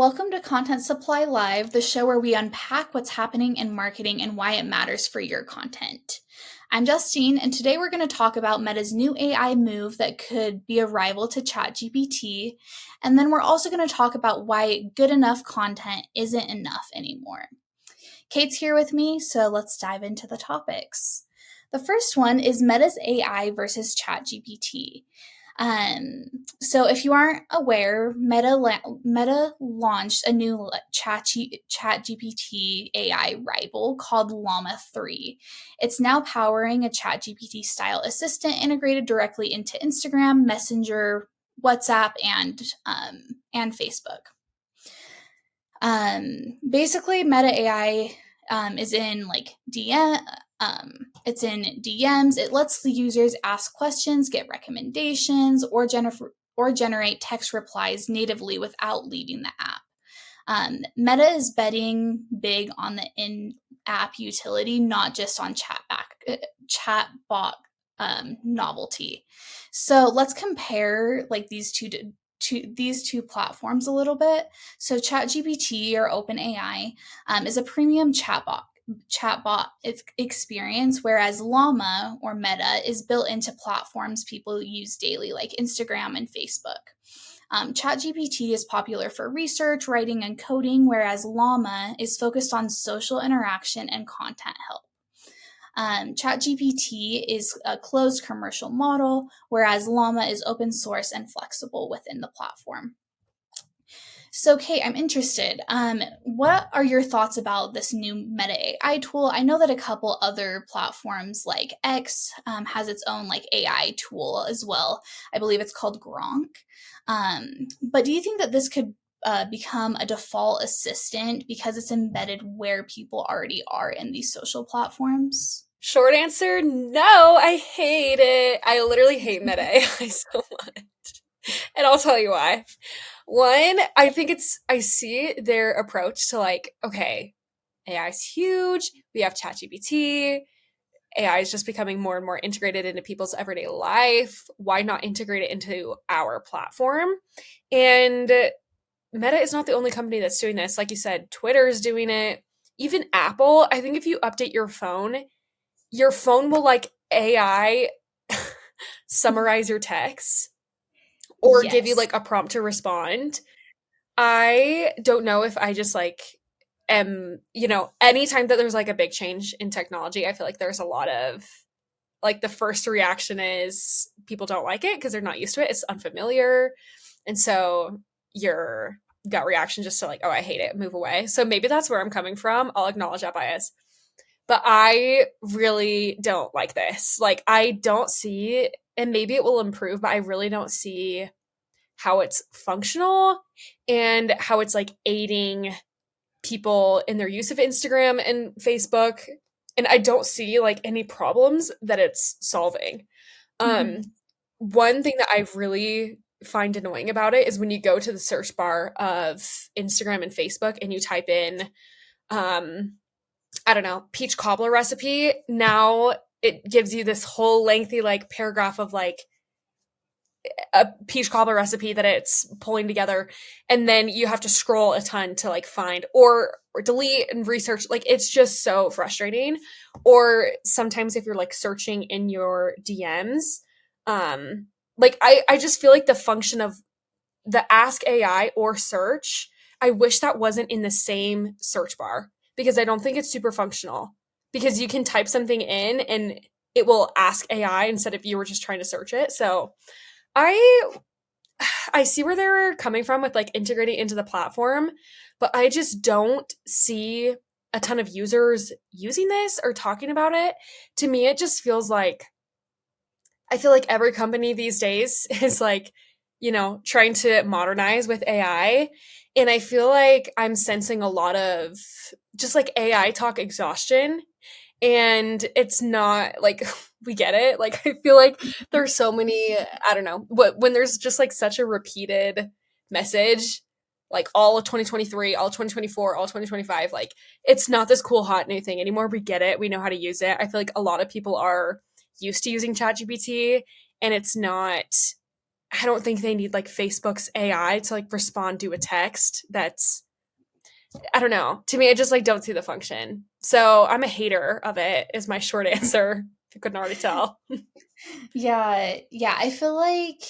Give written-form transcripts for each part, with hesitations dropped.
Welcome to Content Supply Live, the show where we unpack what's happening in marketing and why it matters for your content. I'm Justine, and today we're going to talk about Meta's new AI move that could be a rival to ChatGPT, and then we're also going to talk about why good enough content isn't enough anymore. Kate's here with me, so let's dive into the topics. The first one is Meta's AI versus ChatGPT. So if you aren't aware, Meta launched a new ChatGPT AI rival called LLaMA 3. It's now powering a ChatGPT style assistant integrated directly into Instagram, Messenger, WhatsApp, and Facebook. Basically, Meta AI is in it's in DMs. It lets the users ask questions, get recommendations, or generate text replies natively without leaving the app. Meta is betting big on the in-app utility, not just on chatbot novelty. So let's compare these two platforms a little bit. So ChatGPT or OpenAI is a premium chatbot experience, whereas LLaMA or Meta is built into platforms people use daily, like Instagram and Facebook. ChatGPT is popular for research, writing, and coding, whereas LLaMA is focused on social interaction and content help. ChatGPT is a closed commercial model, whereas LLaMA is open source and flexible within the platform. So, Kate, I'm interested. What are your thoughts about this new Meta AI tool? I know that a couple other platforms like X has its own AI tool as well. I believe it's called Grok. But do you think that this could become a default assistant because it's embedded where people already are in these social platforms? Short answer, no, I hate it. I literally hate Meta AI so much. And I'll tell you why. One, I see their approach to okay, AI is huge. We have ChatGPT. AI is just becoming more and more integrated into people's everyday life. Why not integrate it into our platform? And Meta is not the only company that's doing this. Like you said, Twitter is doing it. Even Apple, I think if you update your phone will AI summarize your text or give you Yes. a prompt to respond. I don't know if I just am, anytime that there's a big change in technology, I feel like there's a lot of the first reaction is people don't like it because they're not used to it. It's unfamiliar. And so your gut reaction just to oh, I hate it, move away. So maybe that's where I'm coming from. I'll acknowledge that bias. But I really don't like this. I don't see, and maybe it will improve, but I really don't see how it's functional and how it's aiding people in their use of Instagram and Facebook. And I don't see any problems that it's solving. Mm-hmm. One thing that I really find annoying about it is when you go to the search bar of Instagram and Facebook and you type in I don't know, peach cobbler recipe. Now it gives you this whole lengthy paragraph of a peach cobbler recipe that it's pulling together, and then you have to scroll a ton to find or delete and research. It's just so frustrating. Or sometimes if you're searching in your DMs, I just feel like the function of the ask AI or search, I wish that wasn't in the same search bar because I don't think it's super functional. Because you can type something in and it will ask AI instead of you were just trying to search it. So I I see where they're coming from with integrating into the platform, but I just don't see a ton of users using this or talking about it. To me, it just feels I feel like every company these days is trying to modernize with AI. And I feel like I'm sensing a lot of just AI talk exhaustion. And it's not we get it. I feel like there's so many, I don't know, when there's just such a repeated message, all of 2023, all of 2024, all of 2025, it's not this cool hot new thing anymore. We get it. We know how to use it. I feel like a lot of people are used to using ChatGPT and it's not I don't think they need like Facebook's AI to like respond to a text. That's, I don't know. To me, I just like don't see the function. So I'm a hater of it, is my short answer. If you couldn't already tell. Yeah, I feel like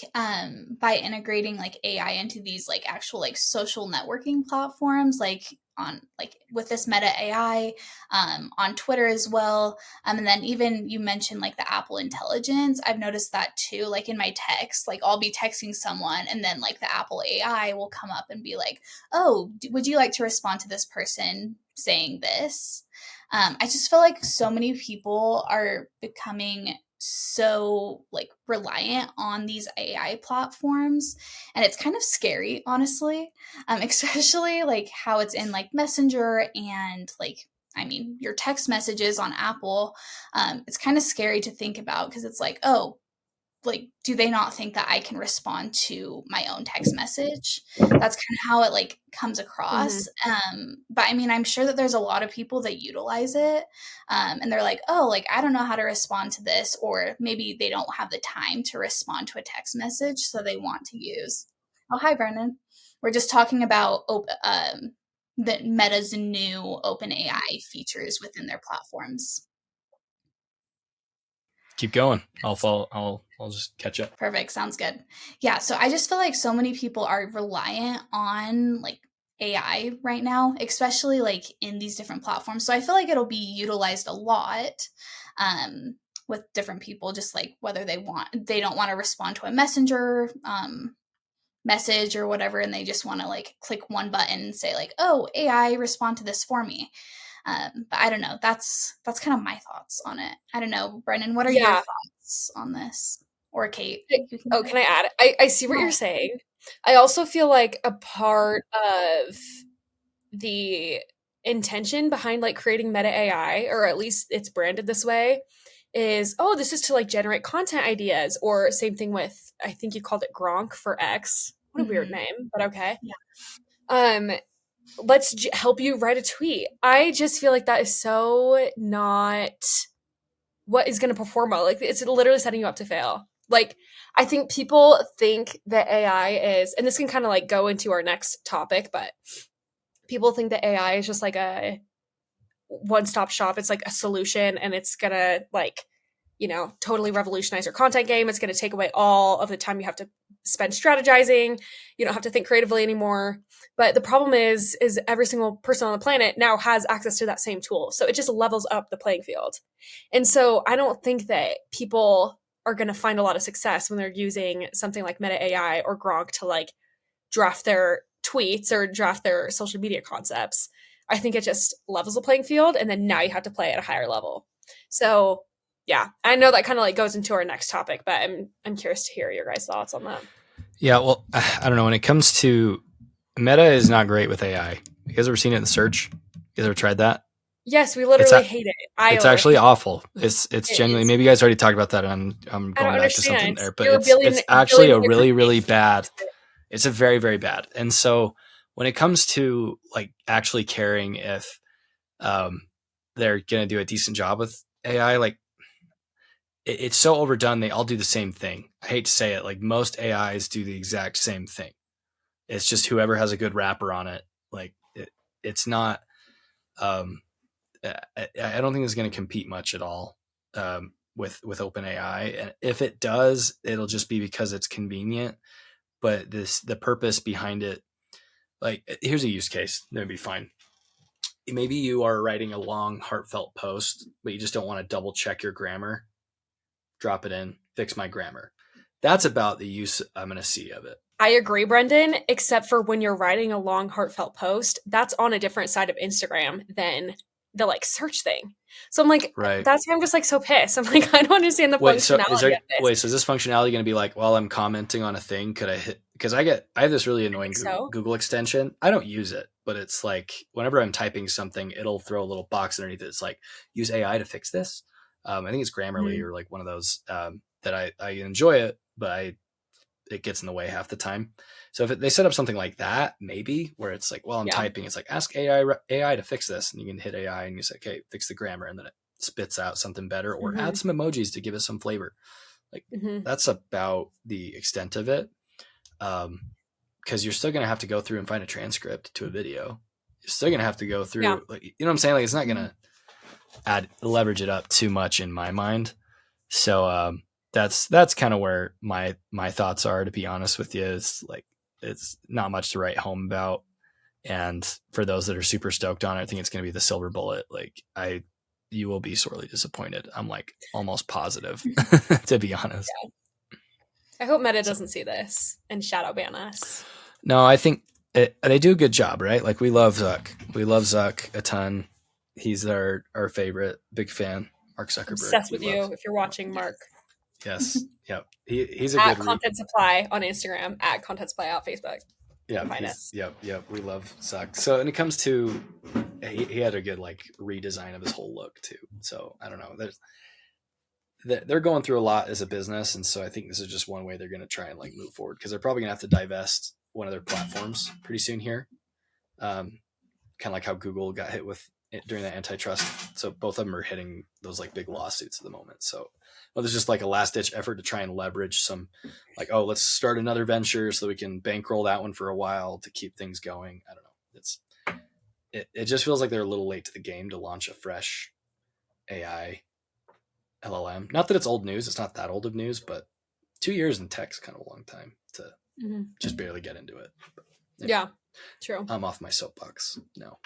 by integrating like AI into these like actual like social networking platforms, like on like with this Meta AI, on Twitter as well, and then even you mentioned like the Apple Intelligence. I've noticed that too. Like in my text, like I'll be texting someone, and then like the Apple AI will come up and be like, "Oh, would you like to respond to this person saying this?" I just feel like so many people are becoming so like reliant on these AI platforms, and it's kind of scary, honestly. Especially like how it's in like Messenger and like I mean your text messages on Apple. It's kind of scary to think about because it's like, oh, like do they not think that I can respond to my own text message? That's kind of how it like comes Hmm. across. But I mean, I'm sure that there's a lot of people that utilize it, and they're like, oh, like I don't know how to respond to this, or maybe they don't have the time to respond to a text message, so they want to use. Oh, hi, Brendan. We're just talking about the Meta's new open AI features within their platforms. Keep going. I'll follow. I'll just catch up. Perfect. Sounds good. Yeah. So I just feel like so many people are reliant on like AI right now, especially like in these different platforms. So I feel like it'll be utilized a lot, um, with different people, just like whether they don't want to respond to a messenger message or whatever, and they just want to like click one button and say like, "Oh, AI, respond to this for me." But I don't know. That's kind of my thoughts on it. I don't know, Brennan. What are your Yeah. thoughts on this? Or Kate, Hey, you can oh, go. can I add? I see what you're Yeah. saying. I also feel like a part of the intention behind like creating meta AI, or at least it's branded this way, is oh, this is to like generate content ideas, or same thing with I think you called it Gronk for X. What a weird Mhm. name, but okay. Yeah. Um, let's help you write a tweet. I just feel like that is so not what is going to perform well. Like it's literally setting you up to fail. Like I think people think that AI is, and this can kind of like go into our next topic, but people think that AI is just like a one-stop shop. It's like a solution and it's going to like, totally revolutionize your content game. It's going to take away all of the time you have to spend strategizing. You don't have to think creatively anymore. But the problem is every single person on the planet now has access to that same tool. So it just levels up the playing field. And so I don't think that people are going to find a lot of success when they're using something like Meta AI or Grok to like draft their tweets or draft their social media concepts. I think it just levels the playing field and then now you have to play at a higher level. So yeah, I know that kind of like goes into our next topic, but I'm curious to hear your guys' thoughts on that. Yeah. Well, I don't know. When it comes to Meta, is not great with AI. You guys ever seen it in the search? You guys ever tried that? Yes, we It's literally hate it. I it's literally actually hate awful. It's it. genuinely. It's Maybe you guys already talked about that, and I'm I don't going back to something understand. there. But You're a it's actually billion a different really things. bad. It's a very very bad. And so when it comes to like actually caring if um, they're going to do a decent job with AI, like it's so overdone. They all do the same thing. I hate to say it. Like most AIs do the exact same thing. It's just whoever has a good wrapper on it. Like it's not. Um, I don't think it's going to compete much at all with OpenAI. And if it does, it'll just be because it's convenient. But the purpose behind it, like here's a use case that would be fine. Maybe you are writing a long, heartfelt post, but you just don't want to double check your grammar. Drop it in, fix my grammar. That's about the use I'm going to see of it. I agree, Brendan, except for when you're writing a long, heartfelt post, that's on a different side of Instagram than the like search thing. So I'm like, Right. that's why I'm just like so pissed. I'm like, I don't understand the Wait, so functionality of this. so is this functionality going to be like, while I'm commenting on a thing, could I hit, because I have this really I annoying think so. Google extension. I don't use it, but it's like whenever I'm typing something, it'll throw a little box underneath it. It's like, use AI to fix this. I think it's Grammarly Mhm. or like one of those that I enjoy it, but it gets in the way half the time. So if they set up something like that, maybe where it's like, while I'm Yeah. typing, it's like ask AI to fix this, and you can hit AI and you say, okay, fix the grammar, and then it spits out something better, or add Hmm. some emojis to give it some flavor. Like Mm-hmm. that's about the extent of it. Because you're still going to have to go through and find a transcript to a video. You're still going to have to go Yeah. through, like, you know what I'm saying? Like, it's not going to leverage it up too much in my mind. So that's kind of where my thoughts are, to be honest with you. It's like, it's not much to write home about. And for those that are super stoked on it, I think it's going to be the silver bullet. Like, you will be sorely disappointed. I'm like almost positive, to be honest. Yeah. I hope Meta So, doesn't see this and shadow ban us. no, I think they do a good job, right? Like, we love Zuck. We love Zuck a ton. He's our favorite, big fan. Mark Zuckerberg. Obsessed We with you love. if you're watching, Mark. Yes. Yep. He's a At good Content Supply on Instagram, at Content Supply on Facebook. Yeah, Find us. Yep. We love Zuck. So when it comes to, he had a good like redesign of his whole look too. So I don't know. They're going through a lot as a business, and so I think this is just one way they're going to try and like move forward, because they're probably going to have to divest one of their platforms pretty soon here. Kind of like how Google got hit with it during that antitrust. So both of them are hitting those like big lawsuits at the moment. So there's just like a last ditch effort to try and leverage some, like, oh, let's start another venture so we can bankroll that one for a while to keep things going. I don't know. It just feels like they're a little late to the game to launch a fresh AI LLM. Not that it's old news. It's not that old of news, but 2 years in tech is kind of a long time to just barely get into it. But, yeah, true. I'm off my soapbox now.